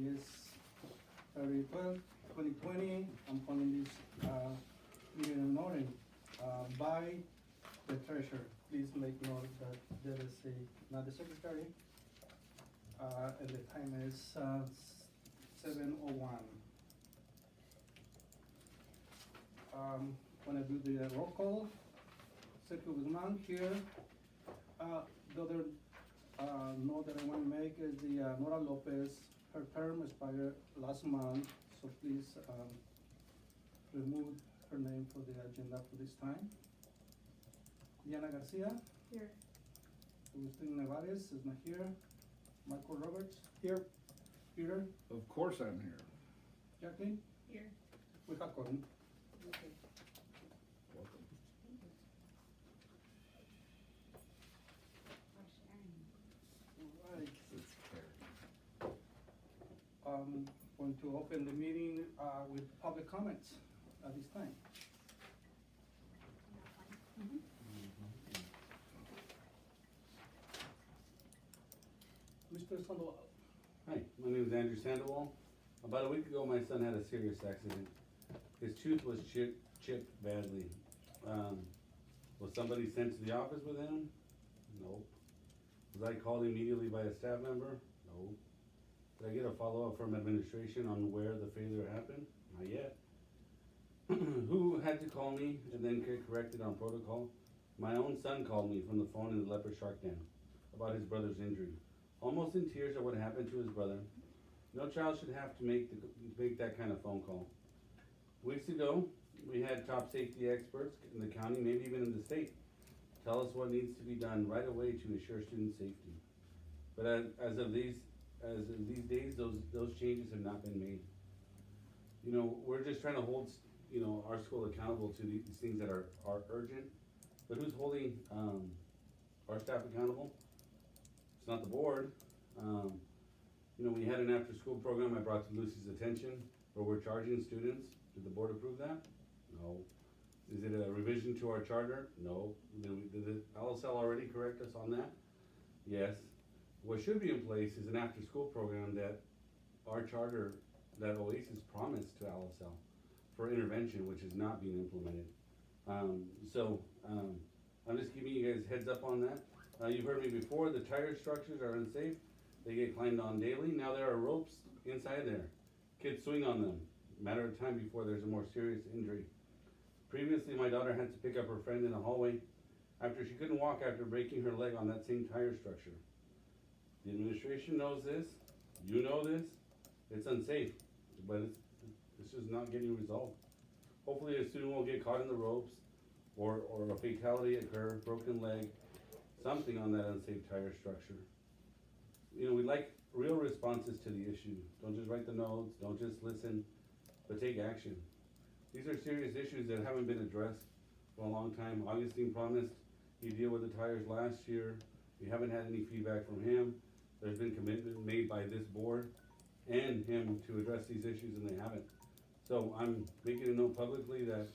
Is February 12th, 2020. I'm calling this meeting in order by the treasurer. Please make note that there is not the secretary, and the time is 7:01. When I do the roll call, Sergio Guzman here. The other note that I want to make is the Nora Lopez. Her term expired last month, so please remove her name for the agenda for this time. Diana Garcia. Here. Agustin Nevares is not here. Michael Roberts. Here. Peter. Of course I'm here. Jacqueline. Here. We have quorum. Okay. Welcome. Right. It's carried. Going to open the meeting with public comments at this time. Mr. Sandoval. Hi, my name is Andrew Sandoval. About a week ago, my son had a serious accident. His tooth was chipped badly. Was somebody sent to the office with him? Nope. Was I called immediately by a staff member? No. Did I get a follow-up from administration on where the failure happened? Not yet. Who had to call me and then get corrected on protocol? My own son called me from the phone in the Leopard Shark Den about his brother's injury. Almost in tears at what happened to his brother. No child should have to make that kind of phone call. Weeks ago, we had top safety experts in the county, maybe even in the state, tell us what needs to be done right away to ensure student safety. But as of these days, those changes have not been made. You know, we're just trying to hold, our school accountable to these things that are urgent. But who's holding our staff accountable? It's not the board. We had an after-school program I brought to Lucy's attention where we're charging students. Did the board approve that? No. Is it a revision to our charter? No. Did the LSL already correct us on that? Yes. What should be in place is an after-school program that our charter, that Oasis promised to LSL for intervention, which is not being implemented. I'm just giving you guys heads up on that. You've heard me before, the tire structures are unsafe. They get climbed on daily. Now there are ropes inside there. Kids swing on them. Matter of time before there's a more serious injury. Previously, my daughter had to pick up her friend in the hallway after she couldn't walk after breaking her leg on that same tire structure. The administration knows this. You know this. It's unsafe, but it's just not getting resolved. Hopefully a student won't get caught in the ropes or a fatality occur, broken leg, something on that unsafe tire structure. We'd like real responses to the issue. Don't just write the notes, don't just listen, but take action. These are serious issues that haven't been addressed for a long time. Augustine promised he'd deal with the tires last year. We haven't had any feedback from him. There's been commitment made by this board and him to address these issues, and they haven't. So I'm making a note publicly that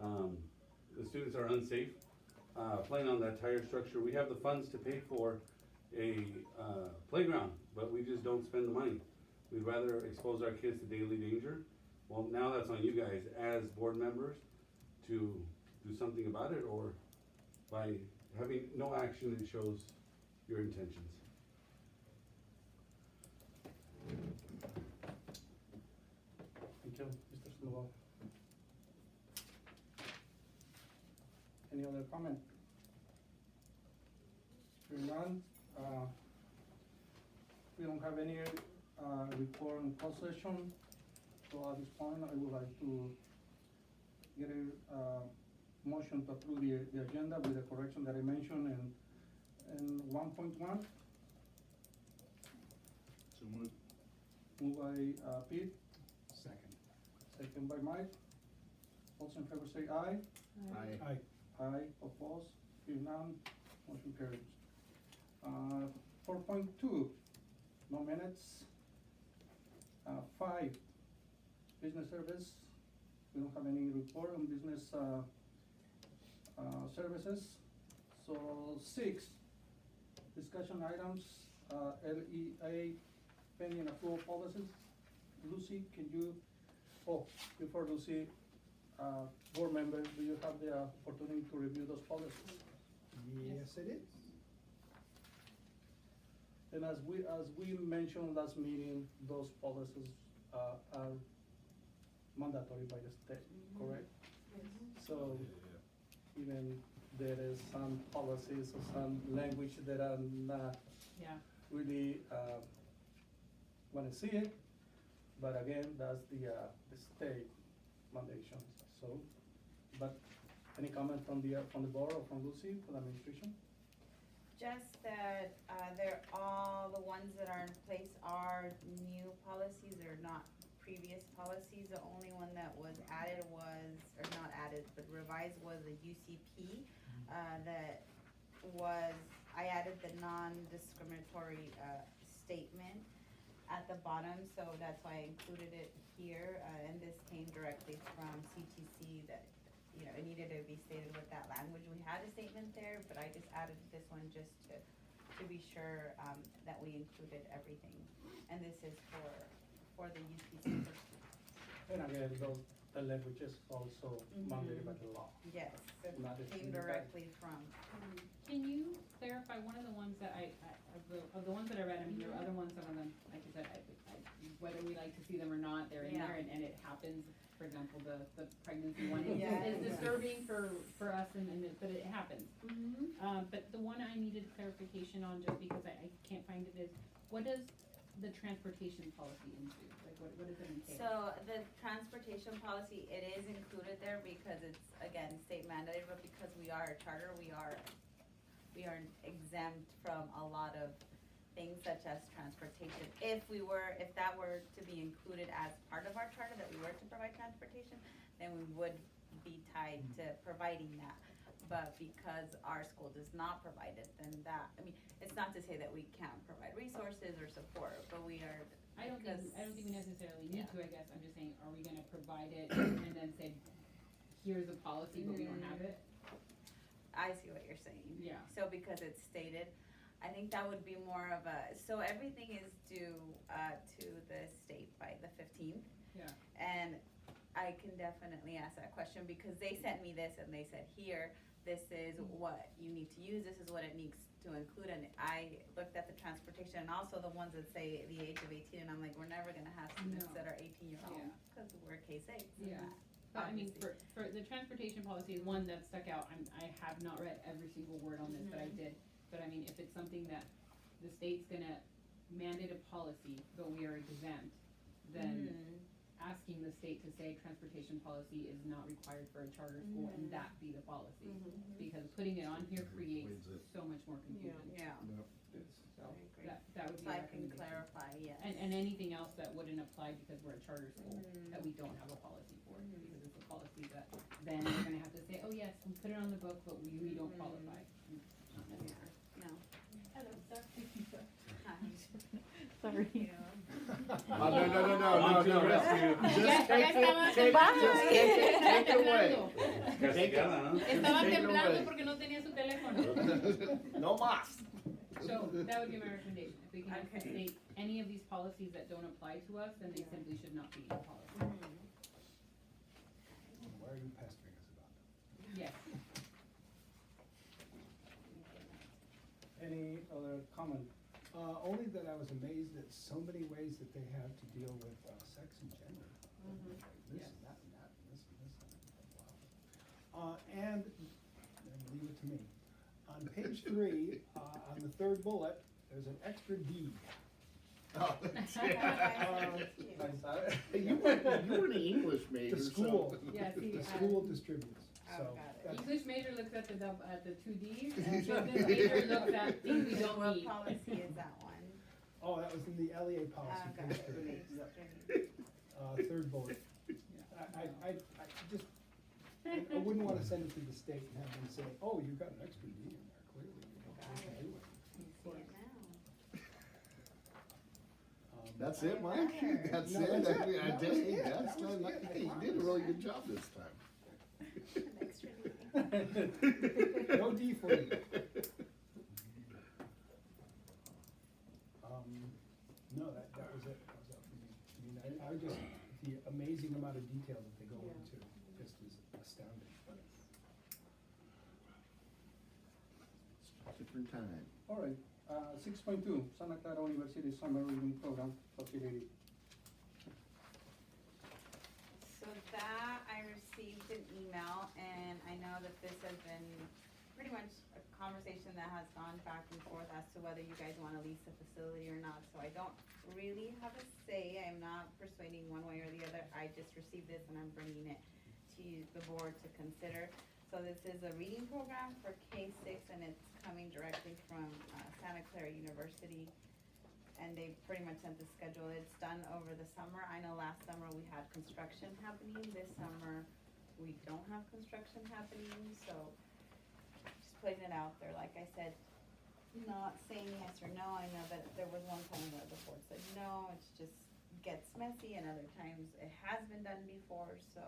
the students are unsafe playing on that tire structure. We have the funds to pay for a playground, but we just don't spend the money. We'd rather expose our kids to daily danger. Well, now that's on you guys as board members to do something about it, or by having no action that shows your intentions. Thank you, Mr. Sandoval. Any other comment? Hearing none, we don't have any report on closed session. So at this point, I would like to get a motion to approve the agenda with the correction that I mentioned in 1.1. So moved. Moved by Pete, Second. second by Mike. All in favor say aye. Aye. Aye, opposed, hearing none, motion carries. 4.2, no minutes. 5, business service. We don't have any report on business services. So 6, discussion items, LEA pending approval policies. Lucy, can you, oh, before Lucy, board members, do you have the opportunity to review those policies? Yes, it is. And as we mentioned last meeting, those policies, are mandatory by the state, correct? So, even there is some policies or some language that are not Yeah. really, wanna see it, but again, that's the state mandation, so, but, any comment from the board or from Lucy, from the administration? Just that, they're all, the ones that are in place are new policies, they're not previous policies. The only one that was added was, or not added, but revised was the UCP. That was, I added the non-discriminatory, statement at the bottom, so that's why I included it here. And this came directly from CTC that, you know, it needed to be stated with that language. We had a statement there, but I just added this one just to be sure, that we included everything. And this is for the UPC. And again, the language is also Mhm. mandated by the law. Yes, it Not if came you- directly from. Can you clarify one of the ones that of the ones that I read, I mean, there are other ones, some of them, like I said, whether we like to see them or not, they're in Yeah. there and it happens. For example, the pregnancy one is Yes. disturbing for us but it happens. But the one I needed clarification on, just because I can't find it, is what does the transportation policy include? Like, what does it entail? So the transportation policy, it is included there because it's, again, state mandated, but because we are a charter, we are exempt from a lot of things such as transportation. If that were to be included as part of our charter, that we were to provide transportation, then we would be tied to providing that. But because our school does not provide it, then that, I mean, it's not to say that we can't provide resources or support, but we are, I don't think we necessarily need Yeah. to, I guess, I'm just saying, are we gonna provide it and then say, here's the policy, but we don't have it? I see what you're saying. Yeah. So because it's stated, I think that would be more of a, so everything is due, to the state by the 15th. Yeah. And I can definitely ask that question because they sent me this and they said, here, this is what you need to use, this is what it needs to include. And I looked at the transportation and also the ones that say the age of 18, and I'm like, we're never gonna have students No. that are 18-year-old, Yeah. cause we're K-6. Yeah. But I mean, for the transportation policy is one that stuck out, I have not read every single word on this, but I did. But I mean, if it's something that the state's gonna mandate a policy, but we are exempt, then asking the state to say transportation policy is not required for a charter school and that be the policy. Because putting it on here creates so much more confusion. Yeah, So I agree. that would be So a I can recommendation. clarify, yes. And anything else that wouldn't apply because we're a charter school, that we don't have a policy for, because it's a policy that then we're gonna have to say, oh yes, we put it on the book, but we don't qualify. Not necessary. No. Hello, sir. Hi. Sorry. No. On to the rescue. Just Ya take estaba it, take it away. Castigada, ¿no? Estaba Take it temblando away. porque no tenía su teléfono. No más. So that would be my recommendation. If we can have the Okay. state, any of these policies that don't apply to us, then they simply should not be in policy. Why are you pestering us about them? Yes. Any other comment? Only that I was amazed at so many ways that they have to deal with sex and gender. Like this Yes. and that and that and this and this and wow. And leave it to me. On page 3, on the third bullet, there's an extra D. Oh, Nice, you were an English major. The school, Yeah, see, the school distributes, Oh, so. got it. that's- English major looks at the 2 Ds, and business major looks at things we don't What need. policy is that one? Oh, that was in the LEA policy, Got page it. 3. Page three. Third bullet. I just, I wouldn't wanna send it to the state and have them say, oh, you've got an extra D in there, clearly, you don't know what to do with it. See it now. That's it, Mike? Better. That's No, it? that's I mean, it. I That did, was hey, it. that's That was fine. it. Hey, you did a really good job this time. An extra D. No D for you. No, that was it, that was it for me. I mean, I I would just, the amazing amount of detail that they go Yeah. into, just is astounding, but. Different time. All right, 6.2, Santa Clara University Summer Reading Program Facility. So that, I received an email, and I know that this has been pretty much a conversation that has gone back and forth as to whether you guys wanna lease the facility or not, so I don't really have a say, I'm not persuading one way or the other, I just received this and I'm bringing it to the board to consider. So this is a reading program for K-6, and it's coming directly from Santa Clara University. And they pretty much sent the schedule, it's done over the summer. I know last summer we had construction happening, this summer we don't have construction happening, so just putting it out there, like I said, not saying yes or no. I know that there was one time where the board said no, it's just gets messy, and other times it has been done before, so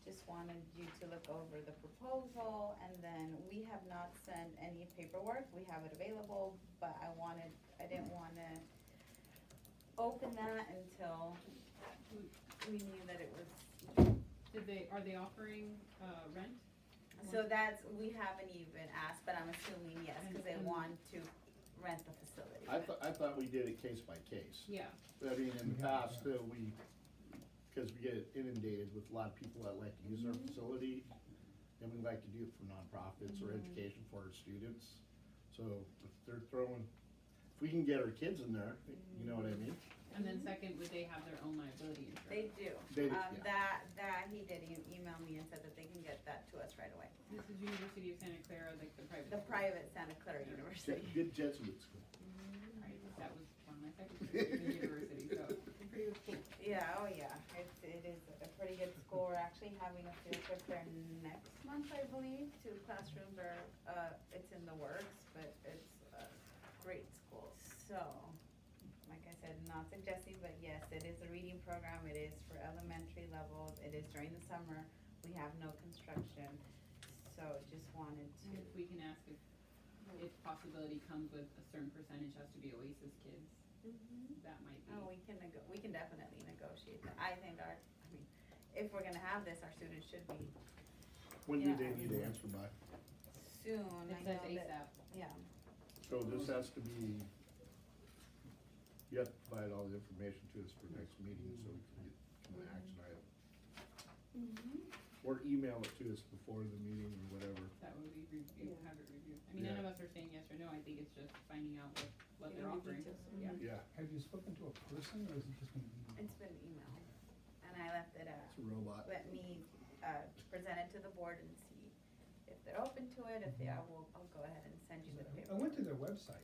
just wanted you to look over the proposal, and then we have not sent any paperwork, we have it available, but I didn't wanna open that until we knew that it was, Are they offering, rent? so that's, we haven't even asked, but I'm assuming yes, cause they want to rent the facility. I thought we did it case by case. Yeah, I mean, in the past, cause we get inundated with a lot of people that like to use our facility, and we like to do it for nonprofits or education for our students. So if they're throwing, if we can get our kids in there, you know what I mean? and then second, would they have their own liability insurance? They do. They do, yeah. That he did email me and said that they can get that to us right away. This is University of Santa Clara, like the private. The school. private Santa Clara University. Good Jesuit school. Right, that was one of my second choices in university, so. Pretty good school. Yeah, oh yeah, it is a pretty good school. We're actually having a field trip there next month, I believe, to classrooms it's in the works, but it's a great school. So, like I said, not suggesting, but yes, it is a reading program. It is for elementary levels. It is during the summer. We have no construction, so just wanted to. And if we can ask if possibility comes with a certain percentage has to be Oasis kids, that might be. Oh, we can definitely negotiate that. I think if we're gonna have this, our students should be When do Yeah. they need to answer by? soon. It I says know that- ASAP. Yeah. So this has to be, you have to provide all the information to us for next meeting, so we can get an action item. Or email it to us before the meeting or whatever. That would be review, Yeah. have it reviewed. I mean, none Yeah. of us are saying yes or no, I think it's just finding out what they're Yeah, offering. details. Yeah. Yeah, Have you spoken to a person, or is it just gonna be? It's been emailed, and I left it it's a robot. let me, present it to the board and see if they're open to it. If they are, I'll go ahead and send you the I paperwork. went to their website,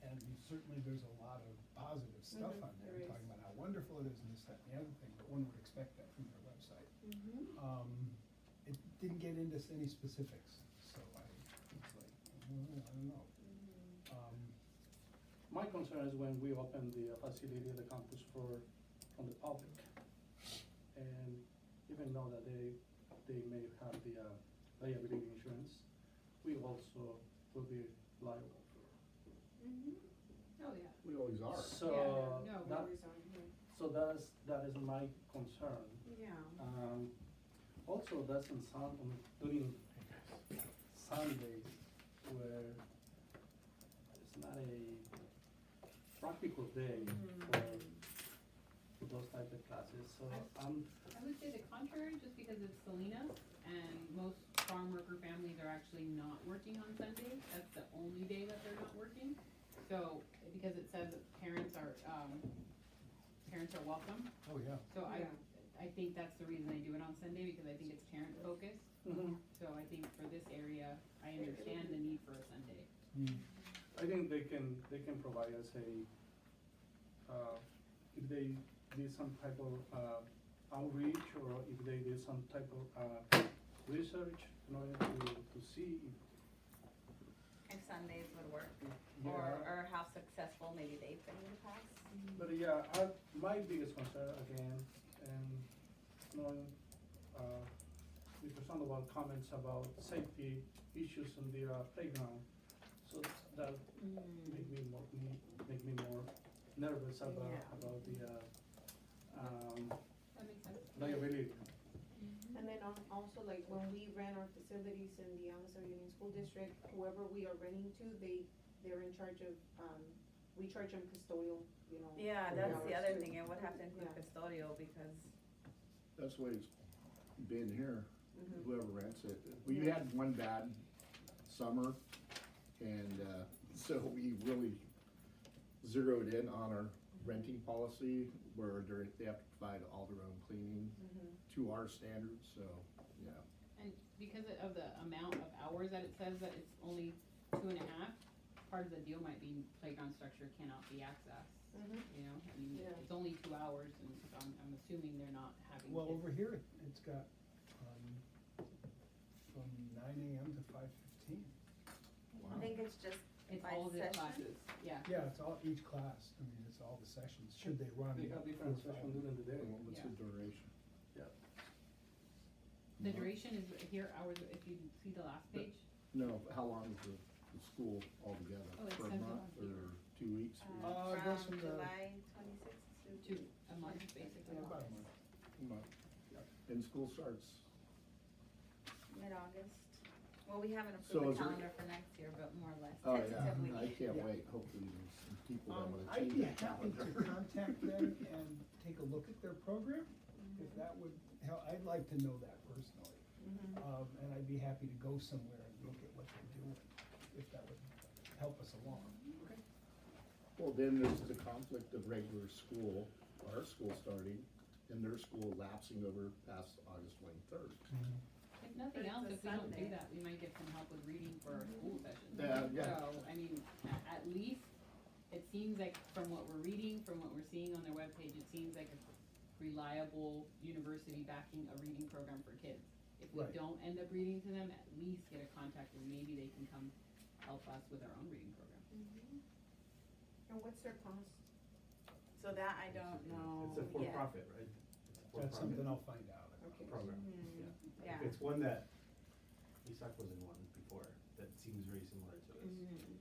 and certainly there's a lot of positive stuff on there, there is. talking about how wonderful it is and this, that, and the other thing, but one would expect that from their website. It didn't get into any specifics, so I was like, I don't know. My concern is when we open the facility, the campus from the public. And even though that they may have the liability insurance, we also will be liable for. Oh, yeah. We always are. So Yeah, no, We that, always are, yeah. so that is my concern. Yeah. Also, doesn't sound during Sundays where it's not a practical day for those type of classes, so I would say the contrary, just because it's Salinas, and most farm worker families are actually not working on Sundays, that's the only day that they're not working. So, because it says that parents are welcome, Oh, yeah. so Yeah. I think that's the reason I do it on Sunday, because I think it's parent focused. So I think for this area, I understand the need for a Sunday. I think they can provide us if they did some type of outreach, or if they did some type of research in order to see If Sundays would work, Yeah. or how successful maybe they've been in the past. But yeah, my biggest concern again, and knowing, Mr. Sandoval comments about safety issues in the playground, so that make me more nervous about Yeah. the when we rent our facilities in the Amazon Union School District, whoever we are renting to, they're in charge of, we charge them custodial, you know. Yeah, for that's the hours other too. thing, it would have to include Yeah. custodial because, That's the way it's been here, Mhm. whoever rents it. We had one bad summer, and, so we really zeroed in on our renting policy, where they have to provide all their own cleaning Mhm. to our standards, so, yeah. And because of the amount of hours that it says that it's only 2.5, part of the deal might be playground structure cannot be accessed, Mhm. you know? I mean, Yeah. it's only 2 hours, and so I'm assuming they're not having Well, kids. over here, it's got, from 9 AM to 5:15. I think it's just It's by all the session. classes, yeah. Yeah, it's all, each class, I mean, it's all the sessions, should they run. They have different 4 or 5. sessions during the day. What's Yeah. the duration? The duration is here, hours, if you see the last page, No, how long is the school altogether? Oh, it For a says it month on here. or 2 weeks? It goes From from the- July 26th to a month, basically. Yeah, about a month. A month. And school starts, mid-August. Well, we haven't So approved is the there- calendar for next year, but more or less oh tentatively. yeah, I can't Yeah. wait, hopefully there's some people that wanna I'd change be that happy calendar. to contact them and take a look at their program, if that would help, I'd like to know that personally. Mhm. And I'd be happy to go somewhere and look at what they're doing, if that would help us along. Well, then there's the conflict of regular school, our school starting, and their school lapsing over past August 23rd. If nothing But it's else, a if we don't do Sunday. that, we might get some help with reading for our school sessions. Yeah. So, I mean, at least, it seems like from what we're reading, from what we're seeing on their webpage, it seems like a reliable university backing a reading program for kids. If we Right. don't end up reading to them, at least get a contact where maybe they can come help us with our own reading program. And what's their cost? So that I don't know It's a yet. for-profit, right? It's a That's something for-profit I'll find out. Okay. program, Mhm. yeah. Yeah. It's one that, ESAC was in one before, that seems very similar to this. Mhm.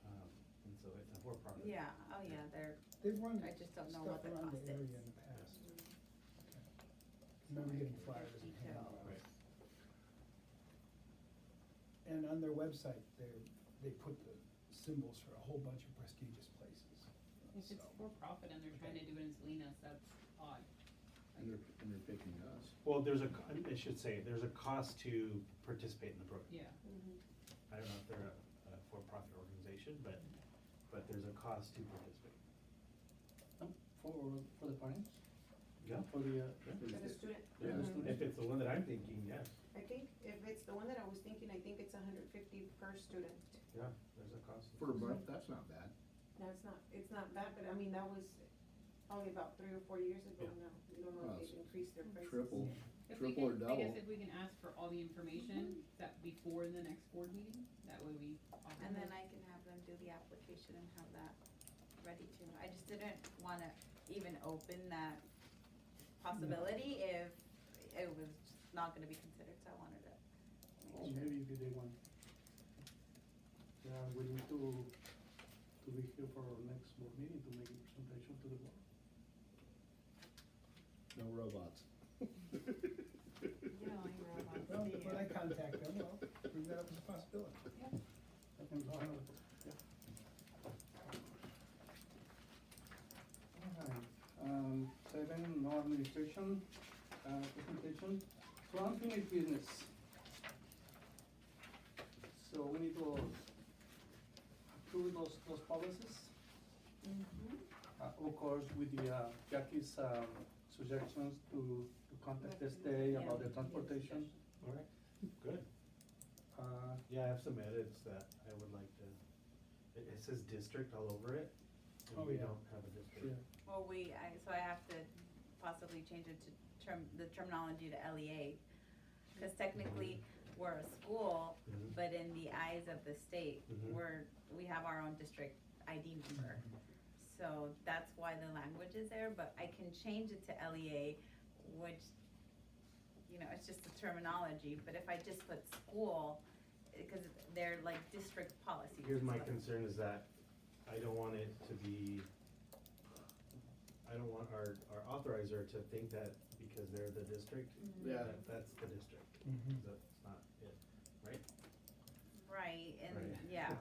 And so it's a for-profit. Yeah, oh yeah, they're, They've run I just don't know stuff what the around cost the area is. in the past. Remember getting flyers and handing Detail. out. Right. And on their website, they put the symbols for a whole bunch of prestigious places. If it's So, for profit and they're trying to do it in Salinas, that's odd. And they're picking us. Well, I should say, there's a cost to participate in the program. Yeah. I don't know if they're a for-profit organization, but there's a cost to participate. For the parents, Yeah. for the, For the student? Yeah. Mhm. If it's the one that I'm thinking, yes, I think if it's the one that I was thinking, I think it's 150 per student. yeah, there's a cost. For a month, that's not bad. No, it's not bad, but I mean, that was probably about 3 or 4 years ago Yeah. now. You don't know Well, if it's they've increased their prices. Triple, If we triple or can, double. I guess if we can ask for all the information that before the next board meeting, that way we. and then I can have them do the application and have that ready to, I just didn't wanna even open that possibility if it was just not gonna be considered, so I wanted to or make sure. maybe if they want. Yeah, we need to be here for our next board meeting to make a presentation to the board. No robots. You know, I know about Well, the, when I contact them, I'll bring that up as a possibility. I can go ahead. Yeah. Alright, 7, no administration, presentation, so unfinished business. So we need to approve those policies. Of course, with the, Jackie's, suggestions to contact the state about the transportation. All right, good. Yeah, I have some edits that I would like to, it says district all over it, Oh, and we yeah. don't have a district. well, so I have to possibly change it to the terminology to LEA. Cause technically, we're a school, Mhm. but in the eyes of the state, Mhm. we have our own district ID number. So that's why the language is there, but I can change it to LEA, which, you know, it's just the terminology, but if I just put school, cause they're like district policies. Here's my so- concern is that I don't want it to be I don't want our authorizer to think that because they're the district, Yeah. that's the district. Mhm. That's not it, right? Right, and, Right. yeah, Yeah,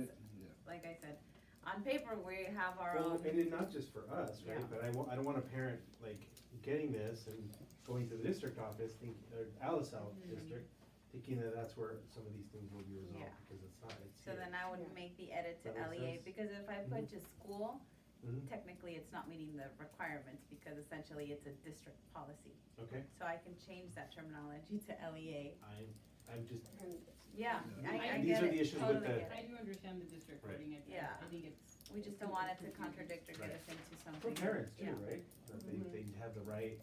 cause like I said, on paper, we have our Well, own. and it not just for us, right, Yeah. but I don't want a parent like getting this and going to the district office or South Mhm. district, thinking that that's where some of these things will be resolved, Yeah. because it's not, it's So here. then I would Yeah. make the edit to That makes LEA, sense. because if I put Mhm. just school, Mhm. technically it's not meeting the requirements, because essentially it's a district policy. Okay, So I can change that terminology to LEA. I'm just, Yeah, Yeah. I These get are it, the issues with totally the- get I it. do understand the district Right. wording, Yeah. I think it's. We just don't want it to contradict or get Right. us into for something. parents too, Yeah. right, that Mhm. they have the right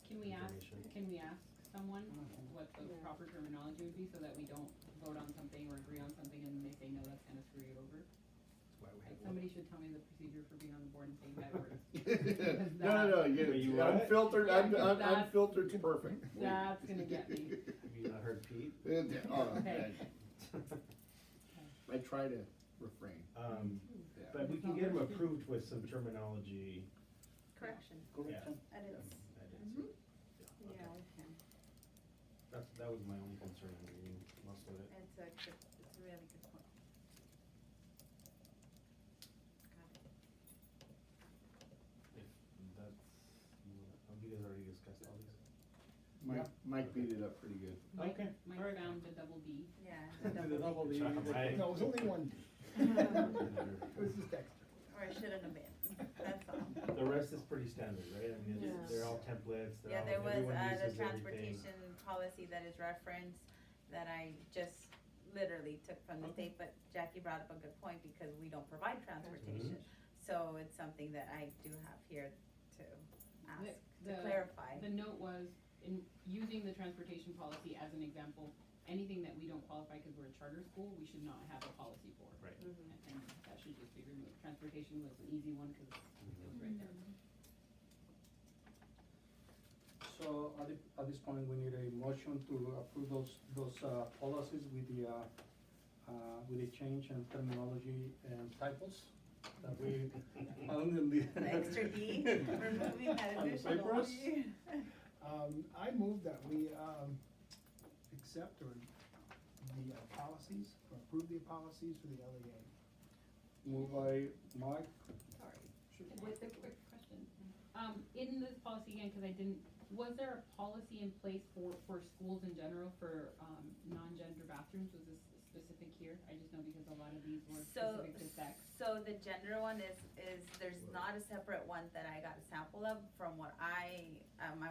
Can we ask, information. can we ask someone Mhm. what the Yeah. proper terminology would be, so that we don't vote on something or agree on something and they say, no, that's gonna screw you over? That's why we Like, have. somebody should tell me the procedure for being on the board and saying bad words. No, Wait, you you, what? unfiltered, Yeah, 'cause that's- unfiltered's perfect. That's gonna get me. Have you not heard Pete? Oh, Okay. I try to refrain. But we can get them approved with some terminology. Correction, Correction. edits. Yeah, Yeah, okay. we can. That was my only concern in reading most of it. It's a good, it's a really good point. Got it. If that's, you guys already discussed all these? Mike beat it up pretty good. Mike, Okay, Mike alright. found the double D. Yeah. The double D. Right. No, it was only one D. It was just extra. Or it shouldn't have been, that's all. The rest is pretty standard, right? I mean, Yeah. they're all templates, Yeah, they're there all, was, everyone the uses everything. transportation policy that is referenced, that I just literally took from the Okay. state, but Jackie brought up a good point, because we don't provide transportation. So it's something that I do have here to ask, to The- clarify. The note was, in using the transportation policy as an example, anything that we don't qualify because we're a charter school, we should not have a policy for. Right. And that should just be removed. Transportation was an easy one, cause it was right there. So at this point, we need a motion to approve those policies with the change in terminology and typos that we found in the. The extra D, removing that On the additional papers? D. I move that we, accept or the policies, or approve the policies for the LEA. Moved by Mike, Sorry. With a quick question, in this policy again, cause I didn't, was there a policy in place for schools in general for, non-gender bathrooms? Was this specific here? I just know because a lot of these were So, specific to sex. so the gender one is, there's not a separate one that I got a sample of from what I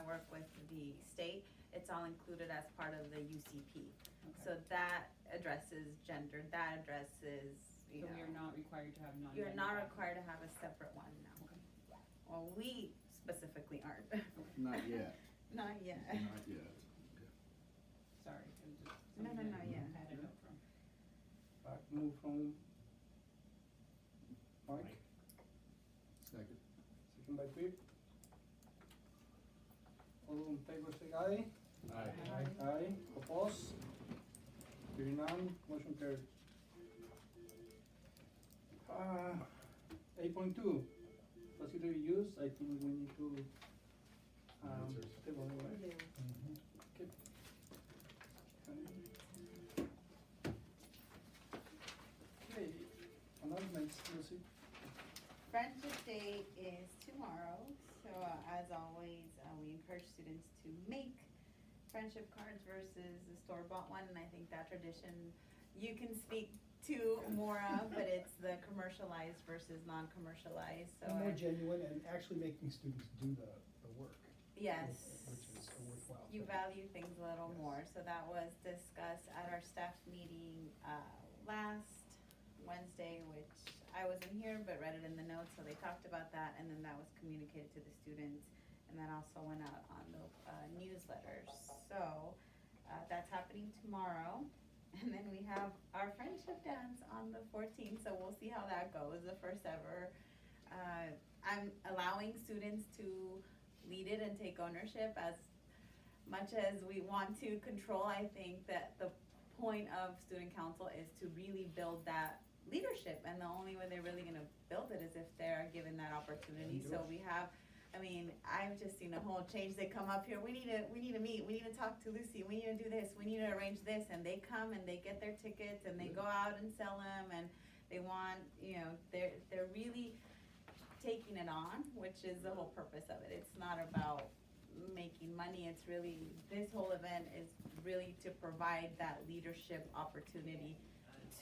work with the state. It's all included as part of the UCP. Okay. So that addresses gender, that addresses, you So we are know, not required to have non-gender. you're not bathrooms. required to have a separate one, no. Okay. Well, we specifically aren't, Not yet, not yet. not yet. Sorry, it was just No, something no, that yeah. I had a note from. back move from Mike, Second. second by Pete. All in favor, say aye. Aye. Aye, oppose? Hearing none, motion carried. 8.2, facility use, I think we need to, Answers. table it, right? Yeah. Okay. Okay, announcements, Lucy. Friendship Day is tomorrow, so as always, we encourage students to make friendship cards versus the store-bought one, and I think that tradition you can speak to more of, but it's the commercialized versus non-commercialized, so. And more genuine and actually making students do the work. Yes. Which is a worthwhile You thing. value things a little Yes. more, so that was discussed at our staff meeting, last Wednesday, which I wasn't here, but read it in the notes, so they talked about that, and then that was communicated to the students, and that also went out on the, newsletters, so, that's happening tomorrow. And then we have our friendship dance on the 14th, so we'll see how that goes, the first ever. I'm allowing students to lead it and take ownership as much as we want to control. I think that the point of student council is to really build that leadership, and the only way they're really gonna build it is if they're given that opportunity. So we have, I mean, I've just seen a whole change. They come up here, we need to meet, we need to talk to Lucy, we need to do this, we need to arrange this, and they come and they get their tickets and they go out and sell them, and they want, you know, they're really taking it on, which is the whole purpose of it. It's not about making money, it's really, this whole event is really to provide that leadership opportunity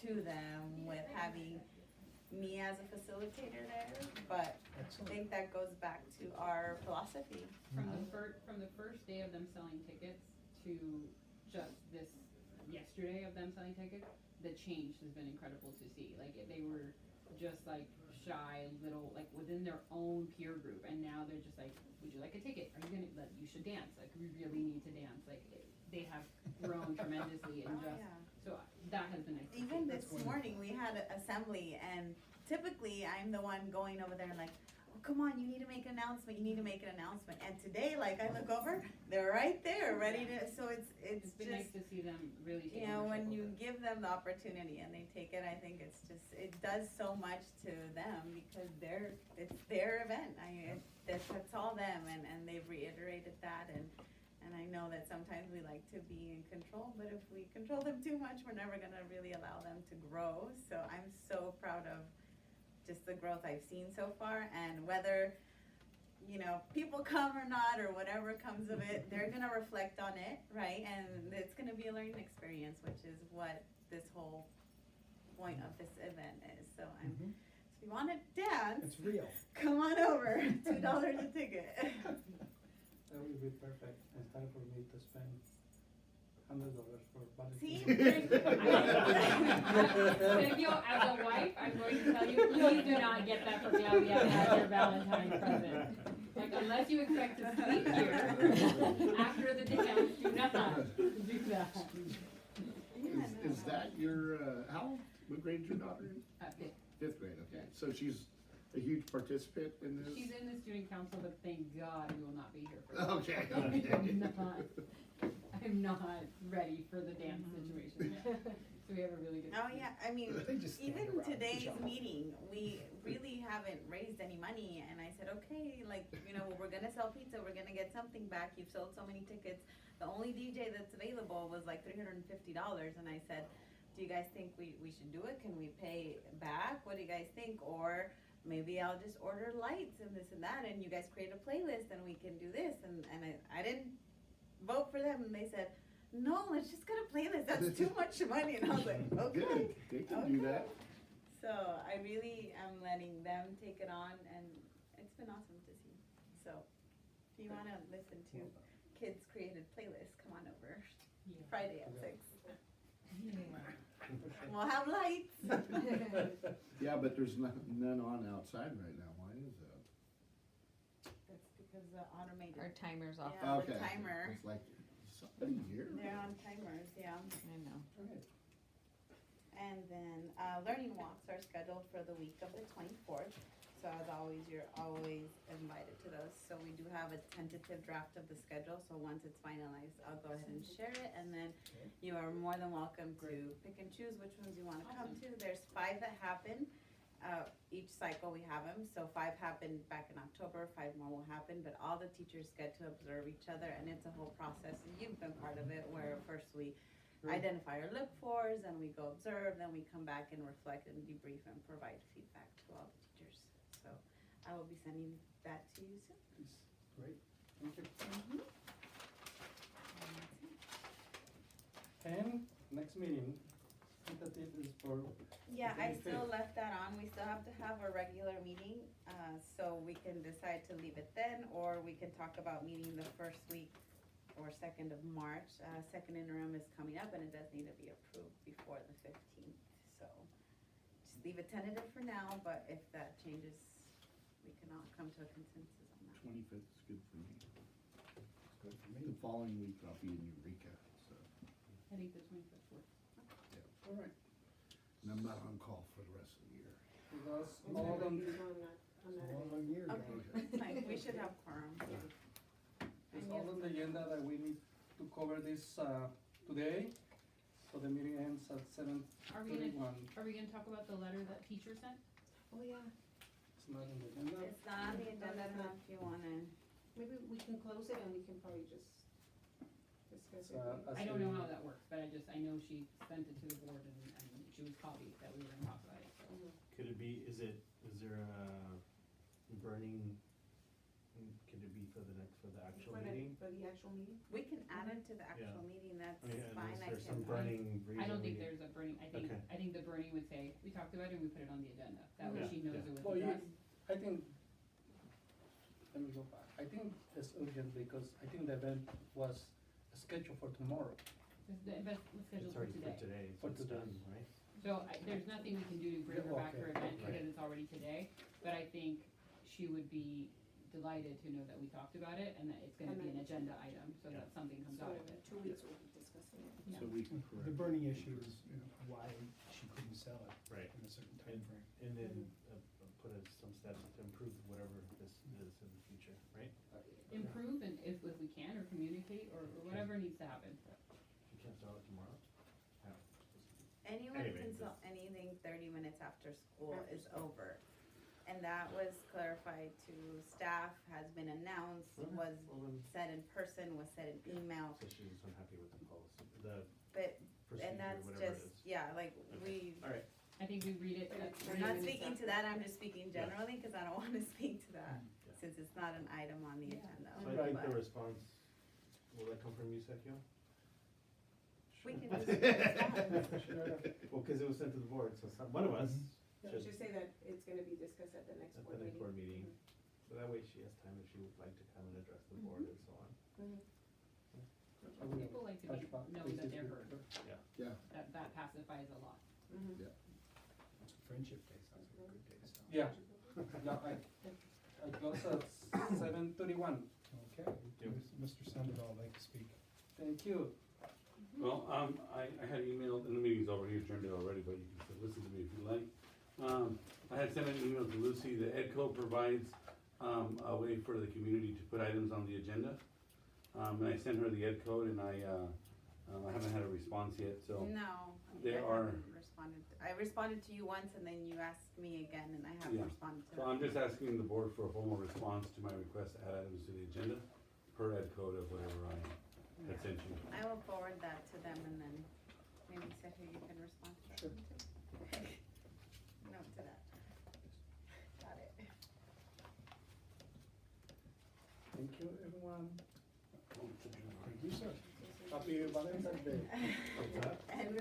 to them with having me as a facilitator there, but I Excellent. think that goes back to our philosophy. From the first day of them selling tickets to just this yesterday of them selling tickets, the change has been incredible to see. Like, they were just like shy, little, like within their own peer group, and now they're just like, would you like a ticket? Are you gonna, like, you should dance, like, we really need to dance. Like, they have grown tremendously and Oh, just, yeah. so that has been nice to see. Even That's this wonderful. morning, we had an assembly, and typically, I'm the one going over there like, oh, come on, you need to make an announcement, you need to make an announcement. And today, like, I look over, they're right there, ready to, so it's It's been nice just, to see them really take you know, ownership when you over it. give them the opportunity and they take it, I think it's just, it does so much to them because it's their event. That's all them, and they've reiterated that, and I know that sometimes we like to be in control, but if we control them too much, we're never gonna really allow them to grow. So I'm so proud of just the growth I've seen so far, and whether, you know, people come or not, or whatever comes of it, they're gonna reflect on it, right? And it's gonna be a learning experience, which is what this whole point of this event is. So Mhm. if you wanna dance, It's real. come on over, $2 a ticket. That would be perfect, instead for me to spend $100 for See? Sergio, as a wife, I'm going to tell you, please do not get that for Claudia as your Valentine's present. Like, unless you expect to sleep here after the dance, do not do that. Is that your, how old, what grade is your daughter in? Okay. Fifth grade, okay. So she's a huge participant in this? She's in the student council, but thank God we will not be here for Okay, that. okay. I'm not ready for the dance situation yet. So we have a really good. Oh, yeah, I mean, They just stand even around and today's jump. meeting, we really haven't raised any money, and I said, okay, like, you know, we're gonna sell pizza, we're gonna get something back, you've sold so many tickets. The only DJ that's available was like $350, and I said, do you guys think we should do it? Can we pay back? What do you guys think? Or maybe I'll just order lights and this and that, and you guys create a playlist, and we can do this, and I didn't vote for them, and they said, no, let's just get a playlist, that's too much money, and I was like, okay. Good, they can do that. So I really am letting them take it on, and it's been awesome to see. So if you wanna listen to kids' created playlists, come on over, Yeah. Friday at 6. We'll have lights. Yeah, but there's none on outside right now, why is that? That's because the automated. Our timer's off. Yeah, Okay, the timer. it's like, somebody here? They're on timers, yeah. I know. Alright. And then, learning walks are scheduled for the week of the 24th. So as always, you're always invited to those. So we do have a tentative draft of the schedule, so once it's finalized, I'll go ahead and share it. And then you are more than welcome to pick and choose which ones you wanna come to. There's 5 that happen, each cycle we have them. So 5 happened back in October, 5 more will happen, but all the teachers get to observe each other, and it's a whole process. You've been part of it, where first we identify our look fors, and we go observe, then we come back and reflect and debrief and provide feedback to all the teachers. So I will be sending that to you soon. Great, thank you. And that's it. And next meeting, tentative is for. Yeah, I 25th. still left that on, we still have to have a regular meeting, so we can decide to leave it then, or we can talk about meeting the first week or 2nd of March. Second interim is coming up, and it does need to be approved before the 15th, so just leave it tentative for now, but if that changes, we can all come to a consensus on that. 25th is good for me. Good for The me. following week I'll be in Eureka, so, I think the 25th works. yeah. Alright. And I'm not on call for the rest of the year. Because all them, I'm not Long, long year, Okay, guys. that's fine, we should have quorum. it's all on the agenda that we need to cover this, today. So the meeting ends at 7:31. Are we gonna talk about the letter that teacher sent? Oh, yeah, It's not in the agenda. It's not on the agenda now if you wanna. maybe we can close it and we can probably just discuss it. As I don't know a- how that works, but I know she sent it to the board and she was copied that we were gonna talk about it, so. Could it be, is there a burning, could it be for the actual meeting? For the actual meeting? We can add it to the actual Yeah. meeting, that's I mean, fine, is I there some can. burning reason? I don't think we- there's a burning, Okay. I think the burning would say, we talked about it and we put it on the agenda, that way Yeah, she knows yeah. it was Well, addressed. I think, let me go back. I think it's urgent because I think the event was scheduled for tomorrow. The event was scheduled It's for already today. for today, For so it's today. done, right? So there's nothing we can do to bring her back her Okay. event because Right. it's already today, but I think she would be delighted to know that we talked about it and that it's gonna And be an then- agenda item, so Yeah. that something comes So out of it. 2 weeks we'll be discussing it. Yeah. So we can The correct. burning issue is why she couldn't sell it Right. in a certain timeframe. And then put some steps to improve whatever this is in the future, right? Improve and if we can, or communicate, or whatever needs to happen. You can't sell it tomorrow? Yeah. Anyone Anyway, can sell anything 30 minutes after school is over. And that was clarified to staff, has been announced, Okay. was Well, then- said in person, was said in email, So she's unhappy with the policy, the but, procedure, and that's whatever it just, is. yeah, like, Okay. we, All right. I think we read it. we're not speaking to that, I'm just speaking Yeah. generally, cause I don't wanna speak to that, Yeah. since it's not an item on the Yeah. agenda. So I think But the response, will that come from you, Sergio? We can Sure. just respond. Well, cause it was sent to the board, so one of us You should, should say that it's gonna be discussed at the next at board the meeting. next board meeting. So that way she has time if she would like to come and address the board and so on. I will People like to touch be, back know bases that they're with heard, her. Yeah, that pacifies a lot. Mhm. Friendship Day sounds like a good day, so. Yeah, yeah, I close at 7:31. Okay, Yep. Mr. Sandoval would like to speak. Thank you. Well, I had emailed, and the meeting's over, he's turned it already, but you can still listen to me if you like. I had sent an email to Lucy, the Ed Code provides, a way for the community to put items on the agenda. And I sent her the Ed Code and I haven't had a response yet, so. No, There I are- haven't responded, I responded to you once and then you asked me again and I haven't Yeah. responded to So that. I'm just asking the board for a formal response to my request to add items to the agenda, per Ed Code of whatever I had sent you. I will forward that to them and then maybe Sergio, you can respond to that Sure. one too. Note to that. Got it. Thank you, everyone. Thank you, sir. Happy Valentine's Day. What's that? And